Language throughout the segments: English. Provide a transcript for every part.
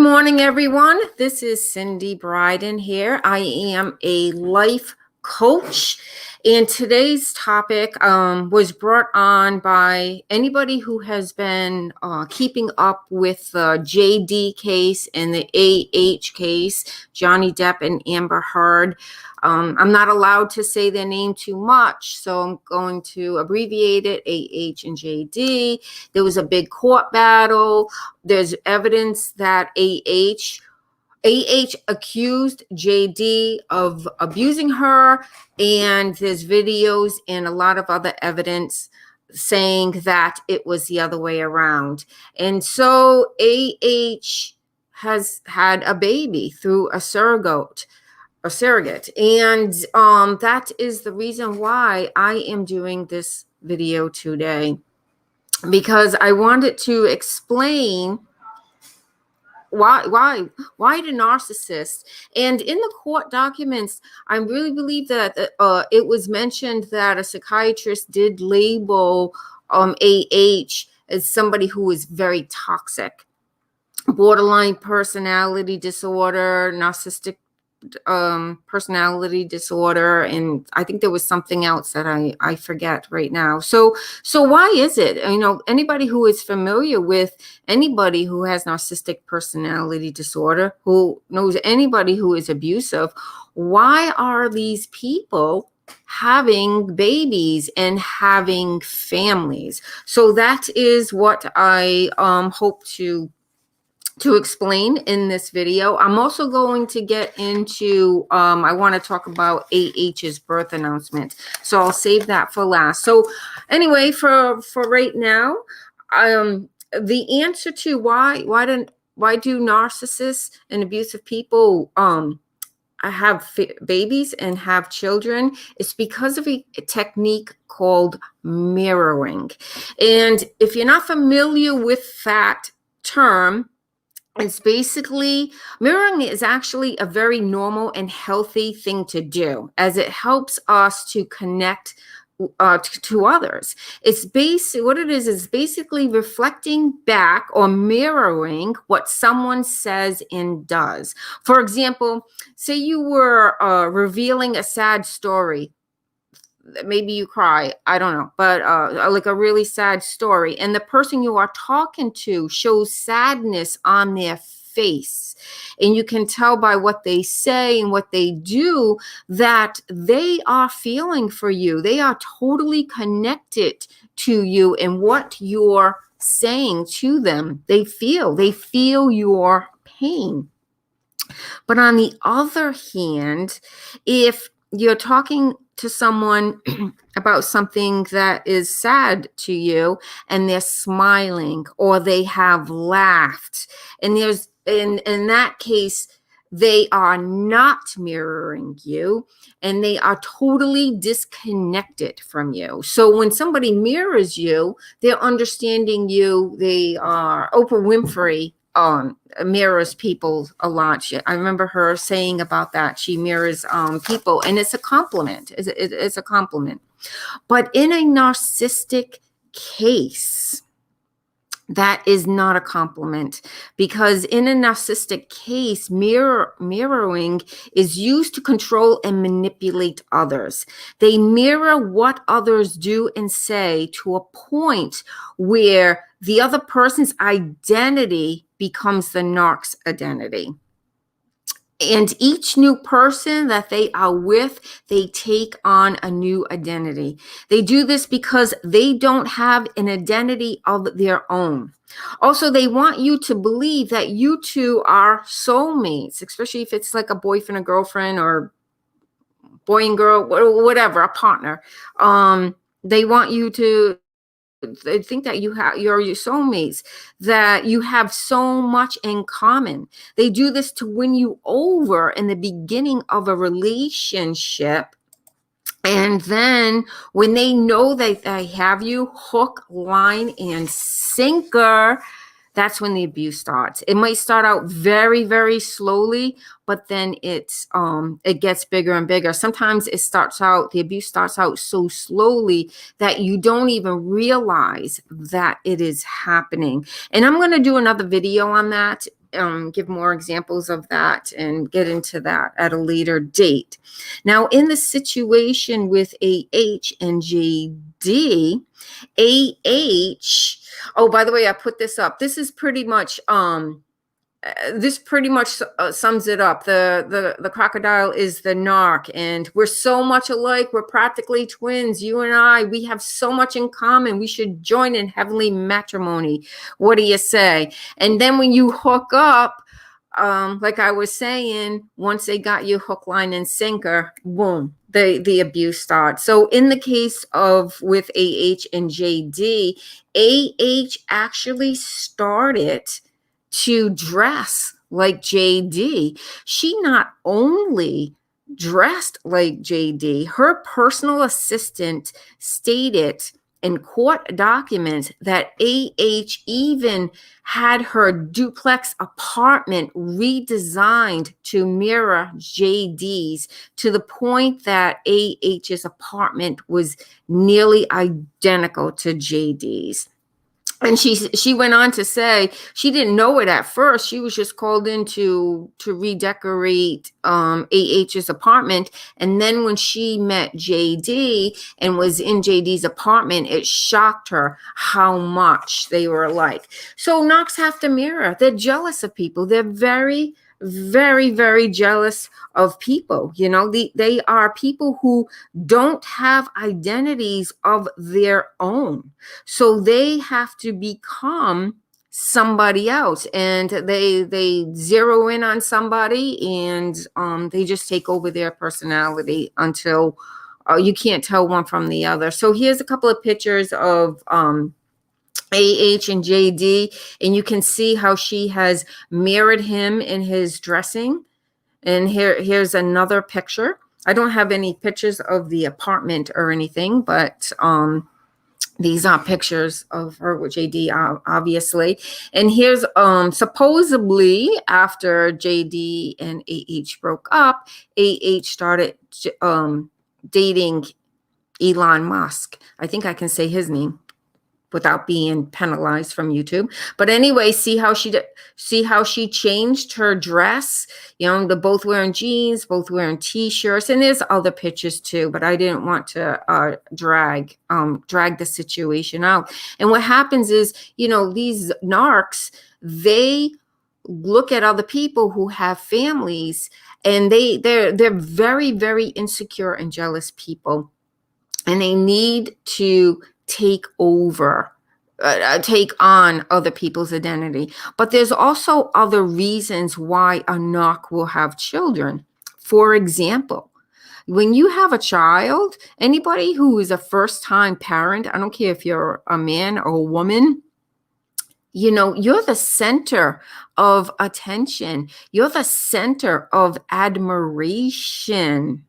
morning, everyone. This is Cindy Bryden here. I am a life coach, and today's topic was brought on by anybody who has been keeping up with the JD case and the case, Johnny Depp and Amber Heard. I'm not allowed to say their name too much, so I'm going to abbreviate it, and JD. There was a big court battle. There's evidence that AH accused JD of abusing her, and there's videos and a lot of other evidence saying that it was the other way around. And so AH has had a baby through a surrogate. And that is the reason why I am doing this video today, because I wanted to explain why do narcissists, and in the court documents, I really believe that it was mentioned that a psychiatrist did label AH as somebody who is very toxic, borderline personality disorder, narcissistic personality disorder, and I think there was something else that I forget right now. So why is it, anybody who is familiar with anybody who has narcissistic personality disorder, who knows anybody who is abusive, why are these people having babies and having families? So that is what I hope to explain in this video. I'm also going to get into, I want to talk about AH's birth announcement. So I'll save that for last. So anyway, for right now, the answer to why do narcissists and abusive people have babies and have children is because of a technique called mirroring. And if you're not familiar with that term, it's basically, mirroring is actually a very normal and healthy thing to do, as it helps us to connect to others. It's what it is basically reflecting back or mirroring what someone says and does. For example, say you were revealing a sad story. Maybe you cry, I don't know, but like a really sad story, and the person you are talking to shows sadness on their face, and you can tell by what they say and what they do that they are feeling for you. They are totally connected to you and what you're saying to them. They feel your pain. But on the other hand, if you're talking to someone about something that is sad to you and they're smiling or they have laughed, and there's in that case, they are not mirroring you and they are totally disconnected from you. So when somebody mirrors you, they're understanding you. They are Oprah Winfrey mirrors people a lot. I remember her saying about that. She mirrors people, and it's a compliment. It's a compliment. But in a narcissistic case, that is not a compliment, because in a narcissistic case, mirroring is used to control and manipulate others. They mirror what others do and say to a point where the other person's identity becomes the narc's identity. And each new person that they are with, they take on a new identity. They do this because they don't have an identity of their own. Also, they want you to believe that you two are soulmates, especially if it's like a boyfriend and girlfriend or boy and girl, whatever, a partner. They want you to think that you're your soulmates, that you have so much in common. They do this to win you over in the beginning of a relationship. And then when they know that they have you hook, line, and sinker, that's when the abuse starts. It might start out very, very slowly, but then it gets bigger and bigger. Sometimes the abuse starts out so slowly that you don't even realize that it is happening. And I'm going to do another video on that give more examples of that and get into that at a later date. Now, in the situation with AH and JD, AH, oh, by the way, I put this up. This is pretty much this pretty much sums it up. The crocodile is the narc, and we're so much alike. We're practically twins. You and I, we have so much in common. We should join in heavenly matrimony. What do you say? And then when you hook up, like I was saying, once they got you hook, line, and sinker, boom, the abuse starts. So in the case of with AH and JD, AH actually started to dress like JD. She not only dressed like JD, her personal assistant stated in court documents that AH even had her duplex apartment redesigned to mirror JD's, to the point that AH's apartment was nearly identical to JD's. And she went on to say she didn't know it at first. She was just called in to redecorate AH's apartment. And then when she met JD and was in JD's apartment, it shocked her how much they were alike. So narcs have to mirror. They're jealous of people. They're very, very, very jealous of people. You know, they are people who don't have identities of their own. So they have to become somebody else, and they zero in on somebody, and they just take over their personality until you can't tell one from the other. So here's a couple of pictures of AH and JD, and you can see how she has mirrored him in his dressing. And here's another picture. I don't have any pictures of the apartment or anything, but these are pictures of her with JD, obviously. And here's supposedly after JD and AH broke up, AH started dating Elon Musk. I think I can say his name without being penalized from YouTube. But anyway, see how she changed her dress. You know, they're both wearing jeans, both wearing t-shirts, and there's other pictures too, but I didn't want to drag the situation out. And what happens is, you know, these narcs, they look at other people who have families, and they're very, very insecure and jealous people, and they need to take on other people's identity. But there's also other reasons why a narc will have children. For example, when you have a child, anybody who is a first-time parent, I don't care if you're a man or a woman, you know, you're the center of attention. You're the center of admiration.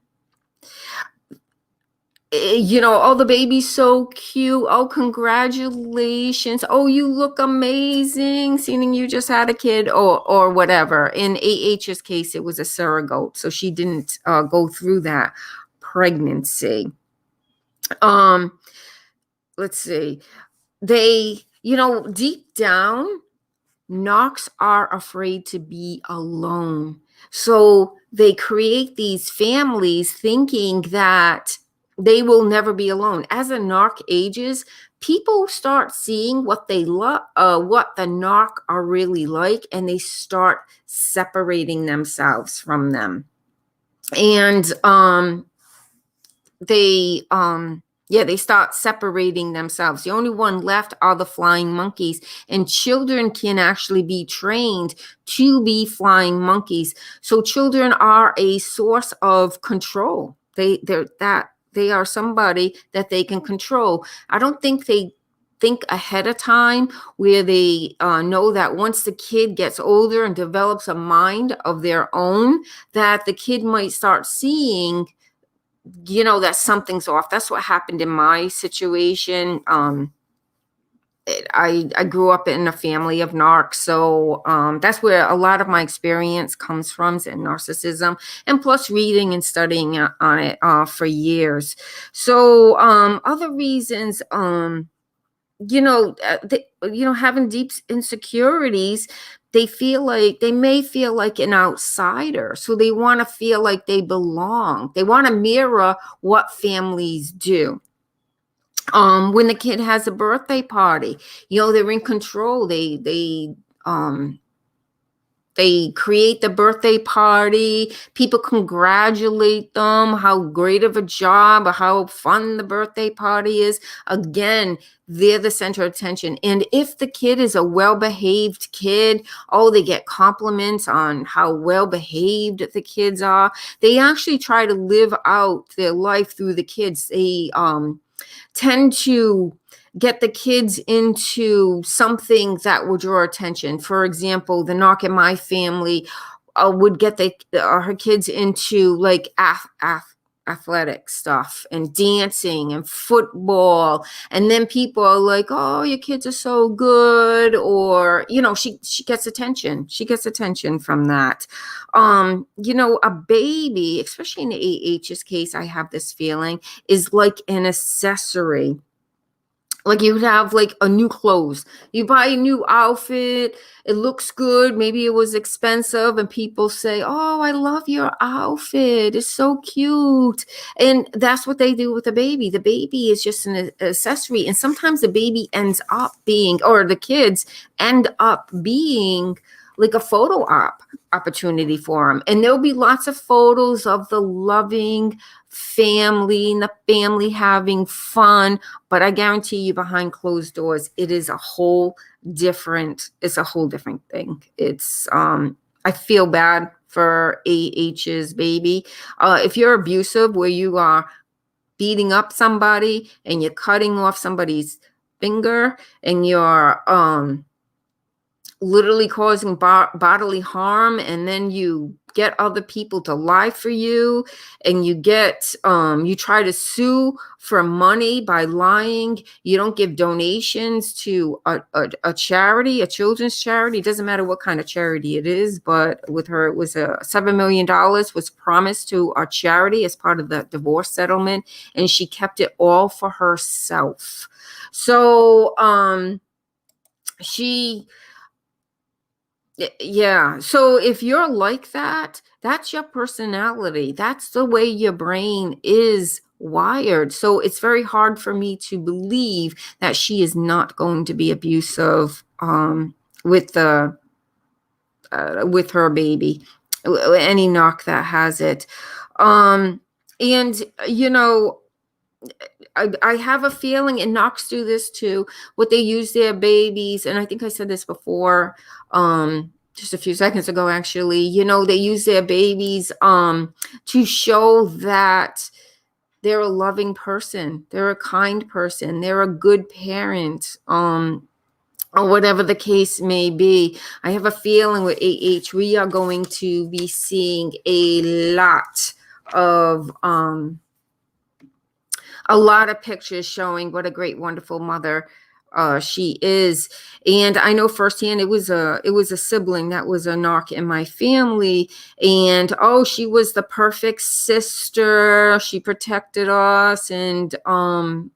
You know, oh, the baby's so cute. Oh, congratulations. Oh, you look amazing. Seeing you just had a kid, or whatever. In AH's case, it was a surrogate, so she didn't go through that pregnancy. Let's see. They, you know, deep down, narcs are afraid to be alone. So they create these families thinking that they will never be alone. As a narc ages, people start seeing what they love, what the narc are really like, and they start separating themselves from them. And they start separating themselves. The only one left are the flying monkeys, and children can actually be trained to be flying monkeys. So children are a source of control. They are somebody that they can control. I don't think they think ahead of time, where they know that once the kid gets older and develops a mind of their own, that the kid might start seeing, you know, that something's off. That's what happened in my situation. I grew up in a family of narcs, so that's where a lot of my experience comes from, in narcissism, and plus reading and studying on it for years. So other reasons, having deep insecurities, they may feel like an outsider. So they want to feel like they belong. They want to mirror what families do. When the kid has a birthday party, they're in control. They create the birthday party. People congratulate them, how great of a job or how fun the birthday party is. Again, they're the center of attention. And if the kid is a well-behaved kid, they get compliments on how well-behaved the kids are. They actually try to live out their life through the kids. They tend to get the kids into something that will draw attention. For example, the narc in my family would get her kids into like athletic stuff and dancing and football, and then people are like, oh, your kids are so good, or she gets attention. She gets attention from that. A baby, especially in AH's case, I have this feeling, is like an accessory. Like you would have like a new clothes. You buy a new outfit. It looks good. Maybe it was expensive and people say, oh, I love your outfit. It's so cute. And that's what they do with the baby. The baby is just an accessory. And sometimes the baby ends up being, or the kids end up being like a photo opportunity for them. And there'll be lots of photos of the loving family and the family having fun. But I guarantee you, behind closed doors, it is a whole different thing. It's, I feel bad for AH's baby. If you're abusive, where you are beating up somebody and you're cutting off somebody's finger and you're, literally causing bodily harm, and then you get other people to lie for you, and you try to sue for money by lying. You don't give donations to a charity, a children's charity. It doesn't matter what kind of charity it is, but with her, it was $7 million was promised to a charity as part of the divorce settlement, and she kept it all for herself. So yeah. So if you're like that, that's your personality. That's the way your brain is wired. So it's very hard for me to believe that she is not going to be abusive with her baby, any narc that has it. And I have a feeling, and narcs do this too, what they use their babies, and I think I said this before, just a few seconds ago, actually, they use their babies to show that they're a loving person, they're a kind person, they're a good parent, or whatever the case may be. I have a feeling with we are going to be seeing a lot of pictures showing what a great, wonderful mother she is. And I know firsthand, it was a sibling that was a narc in my family, and she was the perfect sister. She protected us, and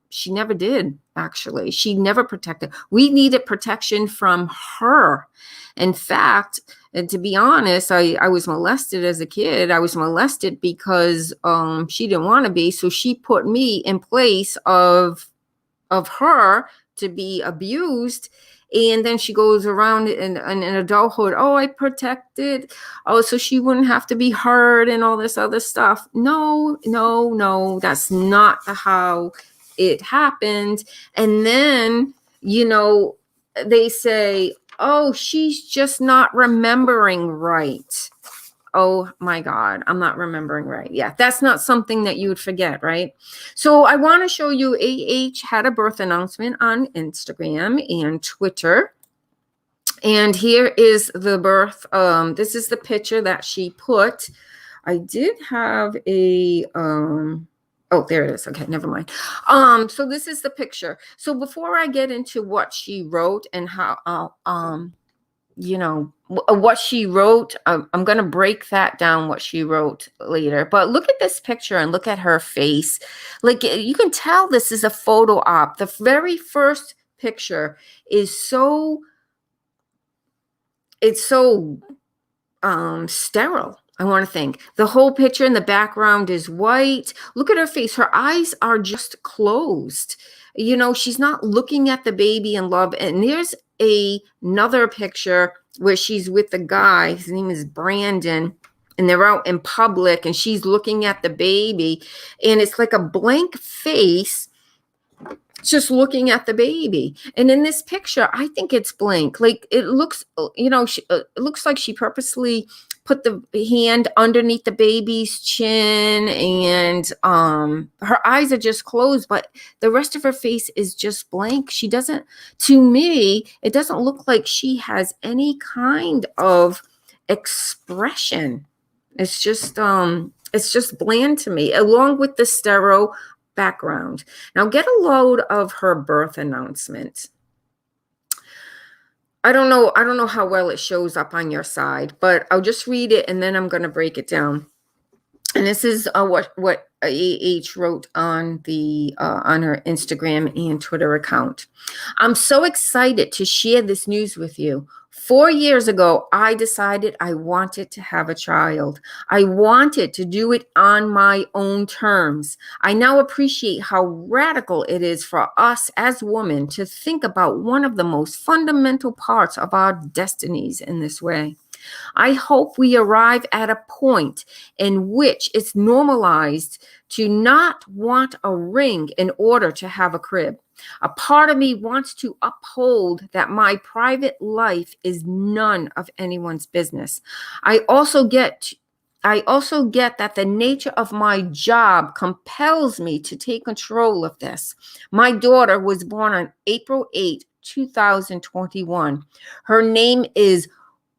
she never did. Actually, she never protected. We needed protection from her. In fact, and to be honest, I was molested as a kid. I was molested because she didn't want to be, so she put me in place of her to be abused. And then she goes around in adulthood, I protected, so she wouldn't have to be hurt and all this other stuff. No, that's not how it happened. And then, they say, she's just not remembering right. Oh my God, I'm not remembering right. Yeah, that's not something that you would forget, right? So I want to show you, had a birth announcement on Instagram and Twitter. And here is the birth. This is the picture that she put. I did have a, there it is. Okay, never mind. So this is the picture. So before I get into what she wrote and how, what she wrote, I'm going to break that down, what she wrote later. But look at this picture and look at her face. Like, you can tell this is a photo op. The very first picture is so it's so sterile. I want to think. The whole picture in the background is white. Look at her face. Her eyes are just closed. You know, she's not looking at the baby in love. And there's another picture where she's with the guy. His name is Brandon. And they're out in public and she's looking at the baby. And it's like a blank face just looking at the baby. And in this picture, I think it's blank. Like it looks, it looks like she purposely put the hand underneath the baby's chin and her eyes are just closed, but the rest of her face is just blank. She doesn't, to me, it doesn't look like she has any kind of expression. It's just bland to me, along with the sterile background. Now get a load of her birth announcement. I don't know how well it shows up on your side, but I'll just read it and then I'm going to break it down. And this is what AH wrote on her Instagram and Twitter account. I'm so excited to share this news with you. 4 years ago, I decided I wanted to have a child. I wanted to do it on my own terms. I now appreciate how radical it is for us as women to think about one of the most fundamental parts of our destinies in this way. I hope we arrive at a point in which it's normalized to not want a ring in order to have a crib. A part of me wants to uphold that my private life is none of anyone's business. I also get that the nature of my job compels me to take control of this. My daughter was born on April 8, 2021. Her name is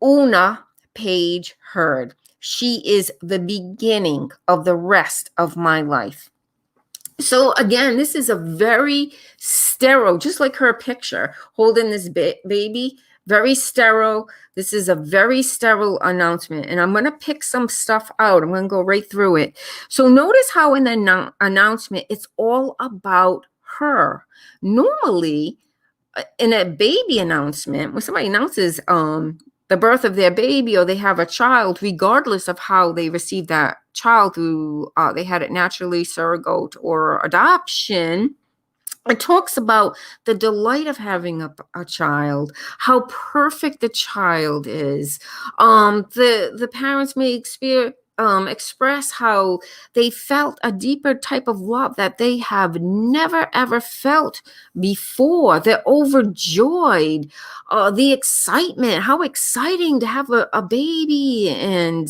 Una Page Heard. She is the beginning of the rest of my life. So again, this is a very sterile, just like her picture, holding this baby, very sterile. This is a very sterile announcement. And I'm going to pick some stuff out. I'm going to go right through it. So notice how in the announcement, it's all about her. Normally, in a baby announcement, when somebody announces the birth of their baby or they have a child, regardless of how they receive that child through they had it naturally, surrogate, or adoption, it talks about the delight of having a child, how perfect the child is. The parents may express how they felt a deeper type of love that they have never ever felt before. They're overjoyed. The excitement, how exciting to have a baby, and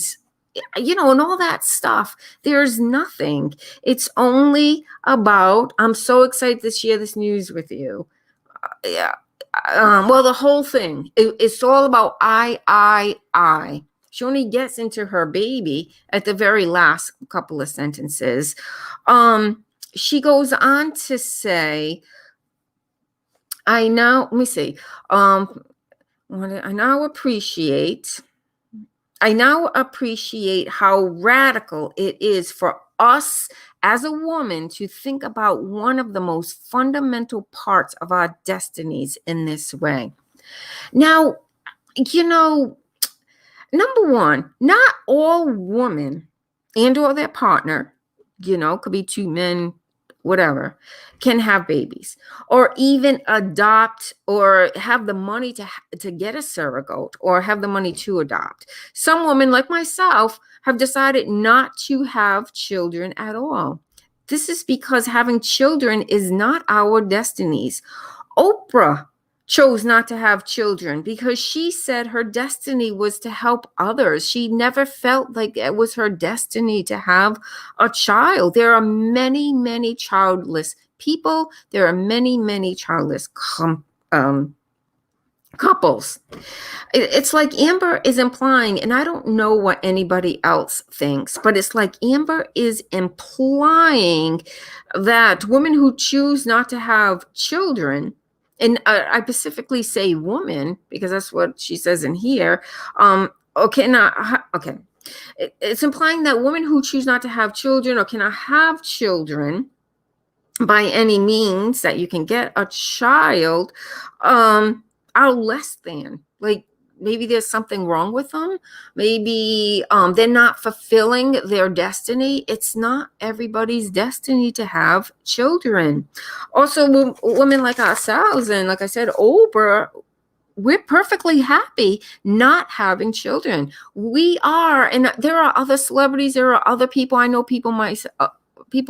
and all that stuff. There's nothing. It's only about, I'm so excited to share this news with you. Yeah. Well, the whole thing, it's all about I. She only gets into her baby at the very last couple of sentences. She goes on to say, let me see. I now appreciate how radical it is for us as a woman to think about one of the most fundamental parts of our destinies in this way. Now, number one, not all women and or their partner, could be two men, whatever, can have babies or even adopt or have the money to get a surrogate or have the money to adopt. Some women like myself have decided not to have children at all. This is because having children is not our destinies. Oprah chose not to have children because she said her destiny was to help others. She never felt like it was her destiny to have a child. There are many, many childless people. There are many, many childless couples. It's like Amber is implying, and I don't know what anybody else thinks, but it's like Amber is implying that women who choose not to have children, and I specifically say woman because that's what she says in here. It's implying that women who choose not to have children or cannot have children by any means that you can get a child are less than. Like, maybe there's something wrong with them. Maybe they're not fulfilling their destiny. It's not everybody's destiny to have children. Also, women like ourselves, and like I said, Oprah, we're perfectly happy not having children. We are, and there are other celebrities, there are other people. I know people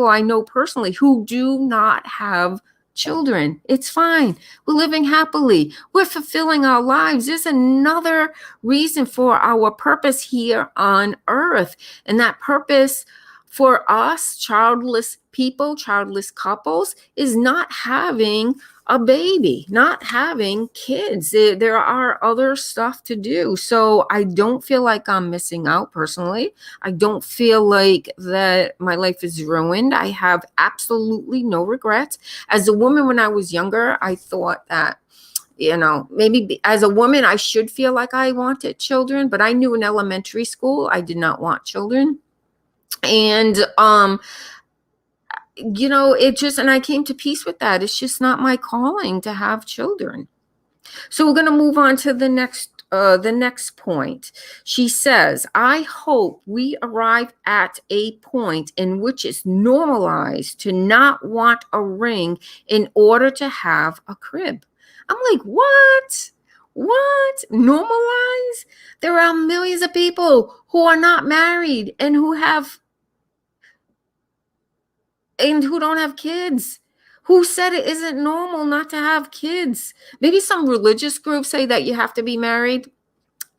I know personally who do not have children. It's fine. We're living happily. We're fulfilling our lives. There's another reason for our purpose here on earth. And that purpose for us, childless people, childless couples, is not having a baby, not having kids. There are other stuff to do. So I don't feel like I'm missing out personally. I don't feel like that my life is ruined. I have absolutely no regrets. As a woman, when I was younger, I thought that, maybe as a woman, I should feel like I wanted children, but I knew in elementary school, I did not want children. And, and I came to peace with that. It's just not my calling to have children. So we're going to move on to the next point. She says, I hope we arrive at a point in which it's normalized to not want a ring in order to have a crib. I'm like, what? What? Normalize? There are millions of people who are not married and who don't have kids. Who said it isn't normal not to have kids? Maybe some religious groups say that you have to be married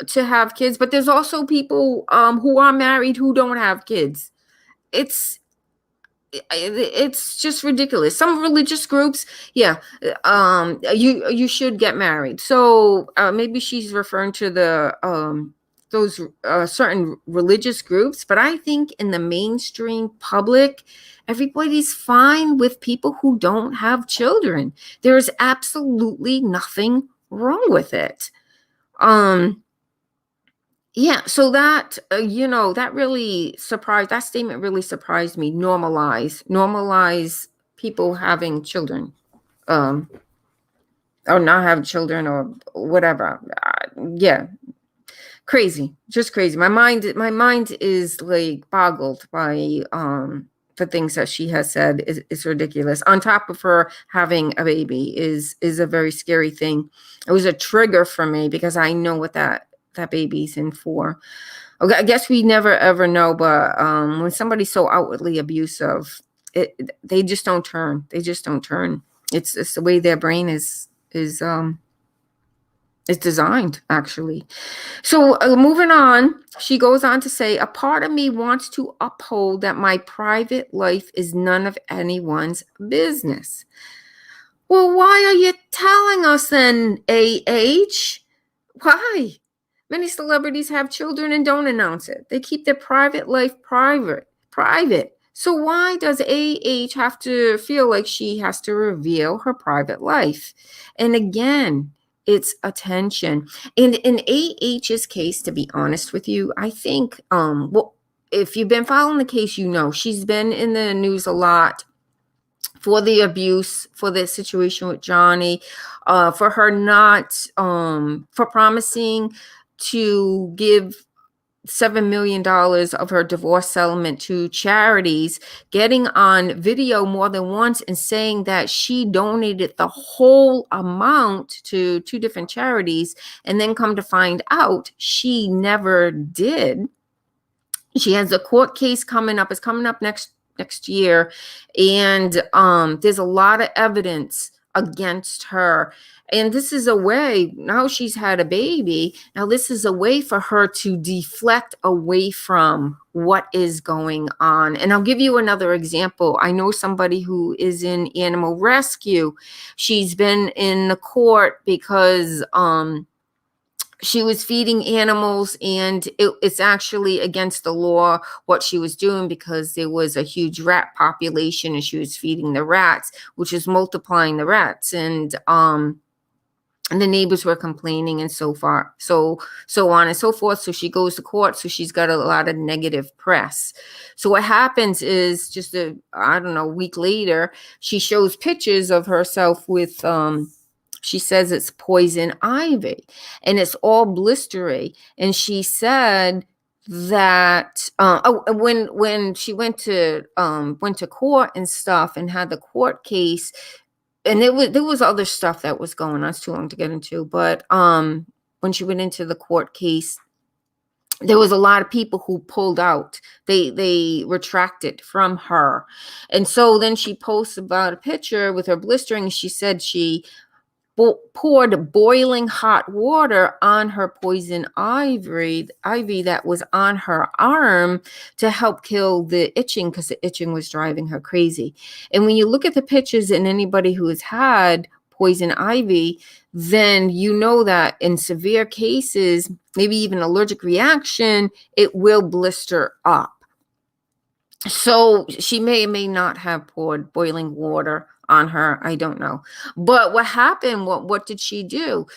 to have kids, but there's also people who are married who don't have kids. It's just ridiculous. Some religious groups, you should get married. So maybe she's referring to those certain religious groups, but I think in the mainstream public, everybody's fine with people who don't have children. There's absolutely nothing wrong with it. So that that statement really surprised me. Normalize people having children, or not have children, or whatever. Crazy, just crazy. My mind is like boggled by the things that she has said. Is ridiculous. On top of her having a baby is a very scary thing. It was a trigger for me because I know what that baby's in for. Okay, I guess we never ever know, but when somebody's so outwardly abusive, they just don't turn. It's the way their brain is designed, actually. So moving on, she goes on to say, a part of me wants to uphold that my private life is none of anyone's business. Well, why are you telling us then, AH? Why? Many celebrities have children and don't announce it. They keep their private life private. So why does AH have to feel like she has to reveal her private life? And again, it's attention. And in AH's case, to be honest with you, I think, if you've been following the case, she's been in the news a lot for the abuse, for the situation with Johnny, for her not, for promising to give $7 million of her divorce settlement to charities, getting on video more than once and saying that she donated the whole amount to 2 different charities, and then come to find out she never did. She has a court case coming up. It's coming up next year, and there's a lot of evidence against her. And this is a way, now she's had a baby, now this is a way for her to deflect away from what is going on. And I'll give you another example. I know somebody who is in animal rescue. She's been in the court because she was feeding animals, and it's actually against the law what she was doing, because there was a huge rat population and she was feeding the rats, which is multiplying the rats. And the neighbors were complaining, and so on and so forth. So she goes to court. So she's got a lot of negative press. So what happens is, just a week later, she shows pictures of herself with She says it's poison ivy and it's all blistery. And she said that when she went to court and stuff and had the court case, and there was other stuff that was going on. It's too long to get into, but when she went into the court case, there was a lot of people who pulled out. They retracted from her. And so then she posts about a picture with her blistering. She said she poured boiling hot water on her poison ivy that was on her arm to help kill the itching, because the itching was driving her crazy. And when you look at the pictures, and anybody who has had poison ivy, then you know that in severe cases, maybe even allergic reaction, it will blister up. So she may or may not have poured boiling water on her. I don't know. But what happened? What did she do?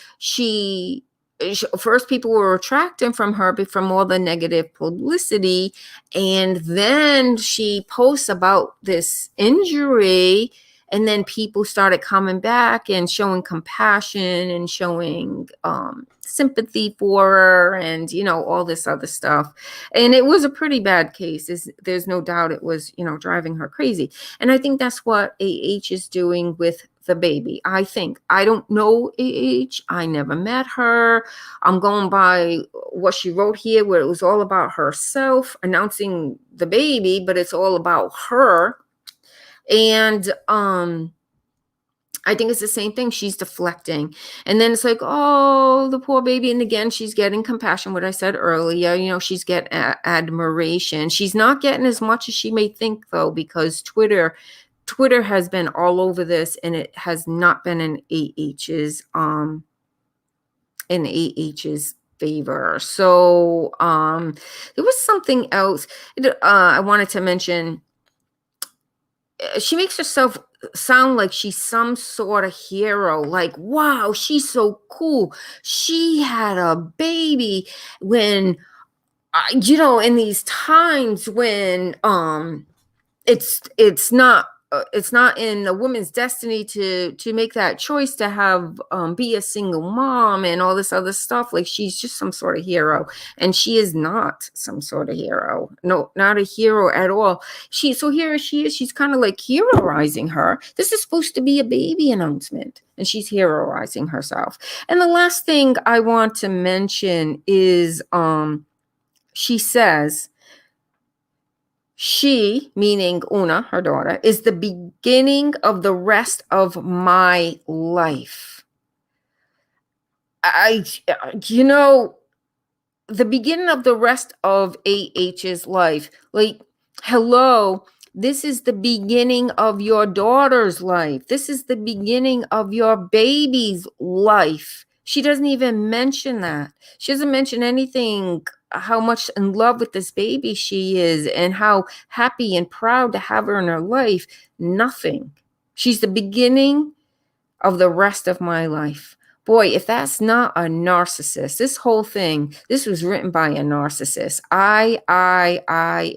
First, people were retracting from her from all the negative publicity, and then she posts about this injury, and then people started coming back and showing compassion and showing sympathy for her, and all this other stuff. And it was a pretty bad case. There's no doubt it was driving her crazy. And I think that's what AH is doing with the baby. I don't know AH. I never met her. I'm going by what she wrote here, where it was all about herself announcing the baby, but it's all about her. And I think it's the same thing. She's deflecting. And then it's like, oh, the poor baby. And again, she's getting compassion, what I said earlier. She's getting admiration. She's not getting as much as she may think, though, because Twitter has been all over this, and it has not been in AH's favor. So there was something else I wanted to mention. She makes herself sound like she's some sort of hero. Like, wow, she's so cool. She had a baby when, in these times when it's not in a woman's destiny to make that choice to have be a single mom and all this other stuff. Like, she's just some sort of hero, and she is not some sort of hero. No, not a hero at all. So here she is. She's kind of like heroizing her. This is supposed to be a baby announcement, and she's heroizing herself. And the last thing I want to mention is she says, she, meaning Una, her daughter, is the beginning of the rest of my life. The beginning of the rest of AH's life. Like, hello, this is the beginning of your daughter's life. This is the beginning of your baby's life. She doesn't even mention that. She doesn't mention anything, how much in love with this baby she is and how happy and proud to have her in her life. Nothing. She's the beginning of the rest of my life. Boy, if that's not a narcissist, this whole thing, this was written by a narcissist.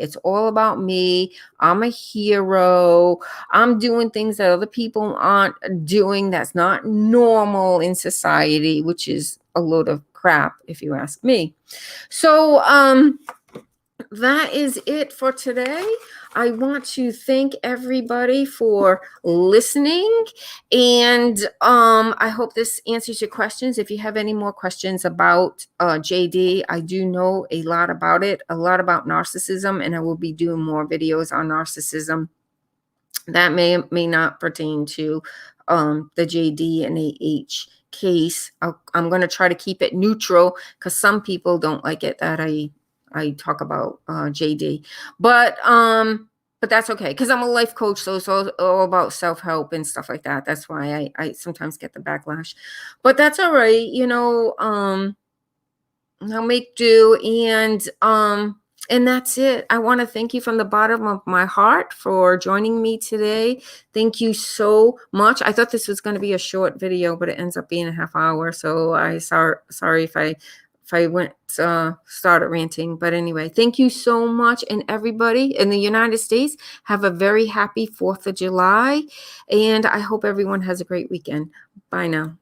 It's all about me. I'm a hero. I'm doing things that other people aren't doing. That's not normal in society, which is a load of crap, if you ask me. So, that is it for today. I want to thank everybody for listening, and I hope this answers your questions. If you have any more questions about JD, I do know a lot about it, a lot about narcissism, and I will be doing more videos on narcissism that may not pertain to the JD and AH case. I'm going to try to keep it neutral, because some people don't like it that I talk about JD, but that's okay, because I'm a life coach, so it's all about self-help and stuff like that. That's why I sometimes get the backlash, but that's all right. I'll make do, and that's it. I want to thank you from the bottom of my heart for joining me today. Thank you so much. I thought this was going to be a short video, but it ends up being a half hour, so sorry if I started ranting. But anyway, thank you so much. And everybody in the United States, have a very happy 4th of July. And I hope everyone has a great weekend. Bye now.